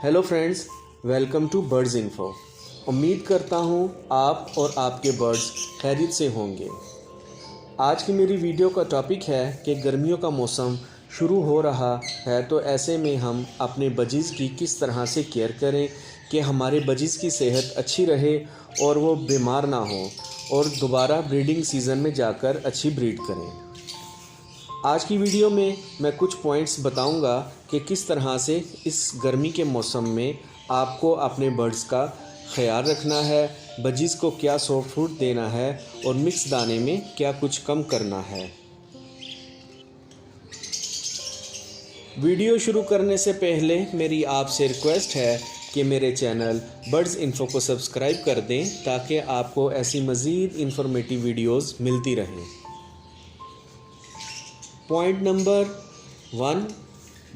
Hello friends, welcome to Birds Info. उम्मीद करता हूँ आप और आपके बर्ड्स खैरियत से होंगे। आज की मेरी वीडियो का टॉपिक है कि गर्मियों का मौसम शुरू हो रहा है, तो ऐसे में हम अपने बजीज़ की किस तरह से केयर करें कि हमारे बजीज़ की सेहत अच्छी रहे और वो बीमार ना हो और दोबारा ब्रीडिंग सीज़न में जाकर अच्छी ब्रीड करें। आज की वीडियो में मैं कुछ पॉइंट्स बताऊंगा कि किस तरह से इस गर्मी के मौसम में आपको अपने बर्ड्स का ख्याल रखना है, बजीज़ को क्या सॉफ्ट फूड देना है और मिक्स दाने में क्या कुछ कम करना है। वीडियो शुरू करने से पहले मेरी आपसे रिक्वेस्ट है कि मेरे चैनल बर्ड्स इन्फो को सब्सक्राइब कर दें ताकि आपको ऐसी मज़ीद इन्फॉर्मेटिव वीडियोस मिलती रहें। पॉइंट नंबर 1,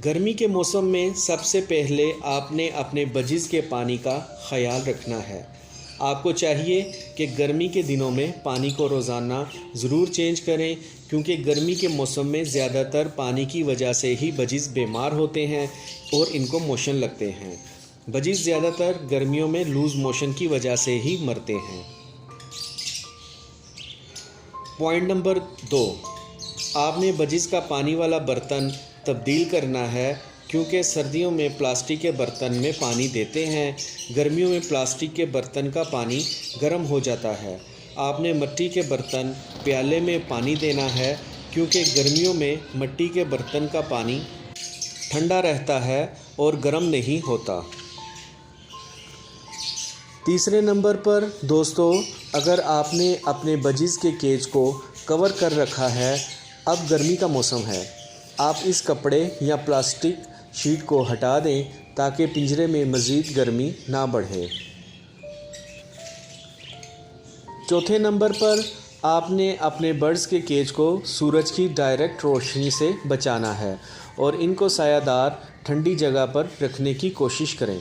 गर्मी के मौसम में सबसे पहले आपने अपने बजीज़ के पानी का ख्याल रखना है। आपको चाहिए कि गर्मी के दिनों में पानी को रोज़ाना ज़रूर चेंज करें, क्योंकि गर्मी के मौसम में ज़्यादातर पानी की वजह से ही बजीज़ बीमार होते हैं और इनको मोशन लगते हैं। बजीज़ ज़्यादातर गर्मियों में लूज़ मोशन की वजह से ही मरते हैं। पॉइंट नंबर 2, आपने बजीज़ का पानी वाला बर्तन तब्दील करना है, क्योंकि सर्दियों में प्लास्टिक के बर्तन में पानी देते हैं, गर्मियों में प्लास्टिक के बर्तन का पानी गर्म हो जाता है। आपने मिट्टी के बर्तन प्याले में पानी देना है, क्योंकि गर्मियों में मिट्टी के बर्तन का पानी ठंडा रहता है और गर्म नहीं होता। तीसरे नंबर पर दोस्तों, अगर आपने अपने बजीज़ के केज को कवर कर रखा है, अब गर्मी का मौसम है, आप इस कपड़े या प्लास्टिक शीट को हटा दें ताकि पिंजरे में मज़ीद गर्मी ना बढ़े। चौथे नंबर पर आपने अपने बर्ड्स के केज को सूरज की डायरेक्ट रोशनी से बचाना है और इनको सायादार ठंडी जगह पर रखने की कोशिश करें।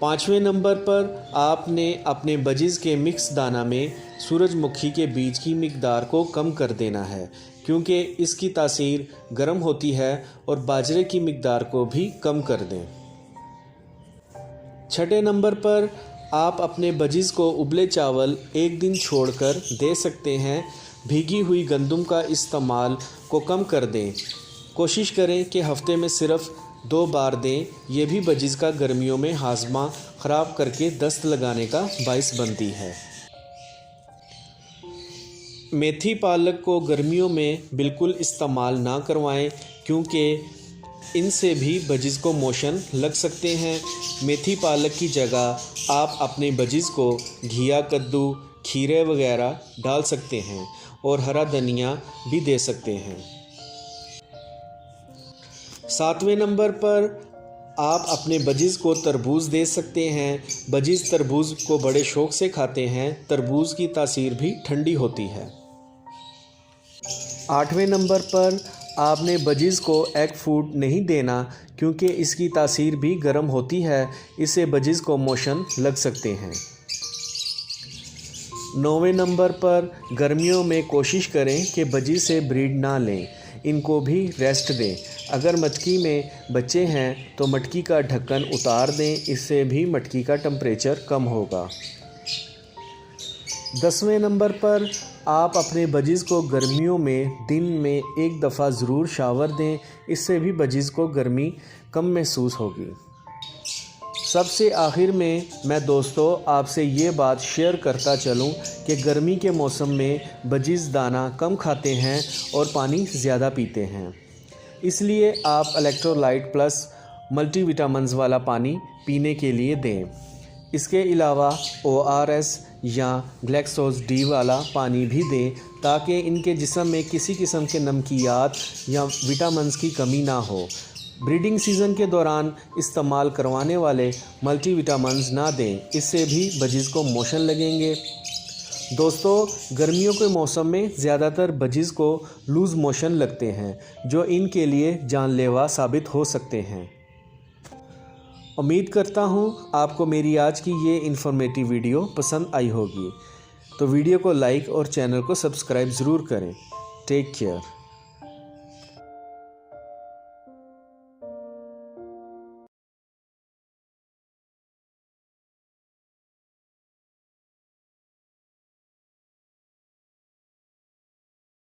5वें नंबर पर आपने अपने बजीज़ के मिक्स दाना में सूरजमुखी के बीज की मिकदार को कम कर देना है, क्योंकि इसकी तासीर गर्म होती है, और बाजरे की मिकदार को भी कम कर दें। 6ठे नंबर पर आप अपने बजीज़ को उबले चावल एक दिन छोड़कर दे सकते हैं। भीगी हुई गंदम का इस्तेमाल को कम कर दें। कोशिश करें कि हफ्ते में सिर्फ़ 2 बार दें। ये भी बजीज़ का गर्मियों में हाजमा ख़राब करके दस्त लगाने का बाइस बनती है। मेथी पालक को गर्मियों में बिल्कुल इस्तेमाल ना करवाएं, क्योंकि इनसे भी बजीज़ को मोशन लग सकते हैं। मेथी पालक की जगह आप अपने बजीज़ को घिया, कद्दू, खीरे वगैरह डाल सकते हैं और हरा धनिया भी दे सकते हैं। 7वें नंबर पर आप अपने बजीज़ को तरबूज़ दे सकते हैं। बजीज़ तरबूज़ को बड़े शौक़ से खाते हैं। तरबूज़ की तासीर भी ठंडी होती है। 8वें नंबर पर आपने बजीज़ को एग फूड नहीं देना, क्योंकि इसकी तासीर भी गर्म होती है। इससे बजीज़ को मोशन लग सकते हैं। 9वें नंबर पर गर्मियों में कोशिश करें कि बजीज़ से ब्रीड ना लें, इनको भी रेस्ट दें। अगर मटकी में बच्चे हैं तो मटकी का ढक्कन उतार दें, इससे भी मटकी का टेम्परेचर कम होगा। 10वें नंबर पर आप अपने बजीज़ को गर्मियों में दिन में एक दफ़ा ज़रूर शावर दें, इससे भी बजीज़ को गर्मी कम महसूस होगी। सबसे आखिर में मैं दोस्तों आपसे ये बात शेयर करता चलूँ कि गर्मी के मौसम में बजीज़ दाना कम खाते हैं और पानी ज़्यादा पीते हैं, इसलिए आप इलेक्ट्रोलाइट प्लस मल्टीविटामिन्स वाला पानी पीने के लिए दें। इसके अलावा ORS या ग्लैक्सोज डी वाला पानी भी दें, ताकि इनके जिस्म में किसी किस्म के नमकियात या विटामिन्स की कमी ना हो। ब्रीडिंग सीज़न के दौरान इस्तेमाल करवाने वाले मल्टीविटामिन्स ना दें, इससे भी बजीज़ को मोशन लगेंगे। दोस्तों, गर्मियों के मौसम में ज़्यादातर बजीज़ को लूज़ मोशन लगते हैं, जो इनके लिए जानलेवा साबित हो सकते हैं। उम्मीद करता हूँ आपको मेरी आज की ये इन्फॉर्मेटिव वीडियो पसंद आई होगी, तो वीडियो को लाइक और चैनल को सब्सक्राइब ज़रूर करें। Take care.